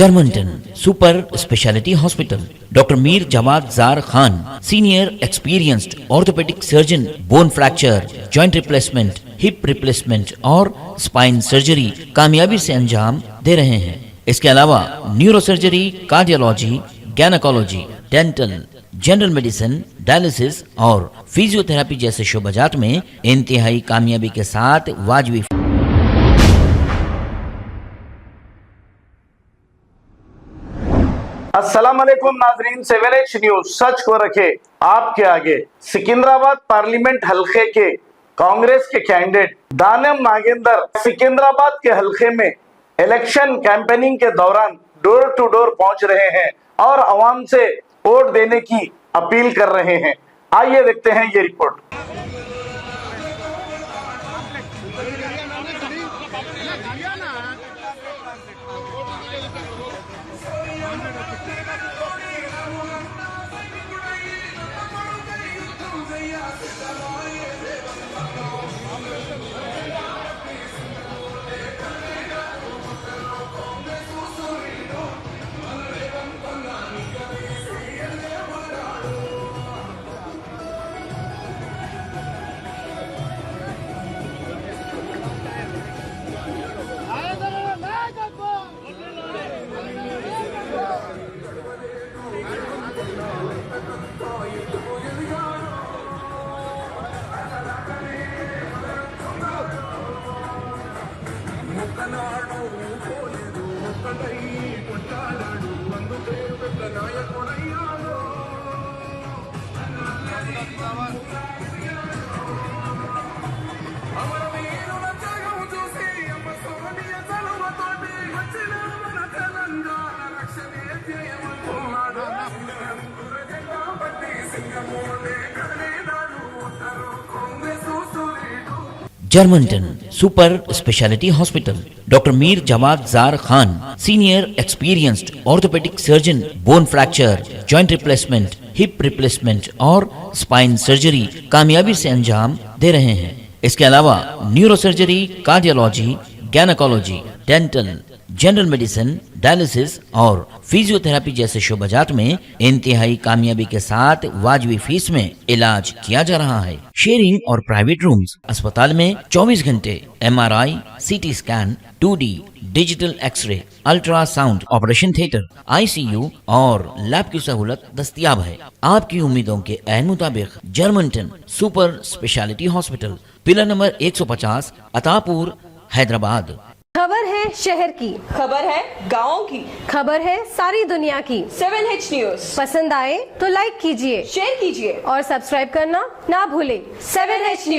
Germanton super speciality hospital, doctor Mir Jawad Jar Khan, senior experienced orthopaedic surgeon, bone fracture, joint replacement, hip replacement और spine surgery कामयाबी से अंजाम दे रहे हैं। इसके अलावा neuro surgery, cardiology, gynaecology, dental, general medicine, dialysis और फिजियोथेरेपी जैसे शोबाजात में इंतहाई कामयाबी के साथ वाजबी। अस्सलामुअलैकुम नाजरीन, 7H न्यूज सच को रखे आपके आगे। सिकंदराबाद पार्लियामेंट हलके के कांग्रेस के कैंडिडेट दानिम नागेंदर सिकंदराबाद के हलके में इलेक्शन कैंपेनिंग के दौरान डोर टू डोर पहुंच रहे हैं और अवाम से वोट देने की अपील कर रहे हैं। आइए देखते हैं ये report. Germanten super speciality hospital, doctor Mir Jawad Jar Khan, senior experienced orthopaedic surgeon, bone fracture, joint replacement, hip replacement और स्पाइन सर्जरी कामयाबी से अंजाम दे रहे हैं। इसके अलावा neuro surgery, cardiology, gynaecology, dental, general medicine, dialysis और फिजियोथेरेपी जैसे शोबाजात में इंतहाई कामयाबी के साथ वाजबी फीस में इलाज किया जा रहा है। शेयरिंग और प्राइवेट रूम्स, अस्पताल में 24 घंटे MRI, CT scan, 2D digital x-ray, ultrasound, operation theatre, ICU और लैब की सहूलत दस्तयाब है। आपकी उम्मीदों के ऐन मुताबिक Germanten super speciality hospital, pillar number 150, Attapur, Hyderabad. खबर है शहर की, खबर है गाँव की, खबर है सारी दुनिया की। 7H न्यूज पसंद आए तो लाइक कीजिए, शेयर कीजिए और सब्सक्राइब करना ना भूलें। 7H news.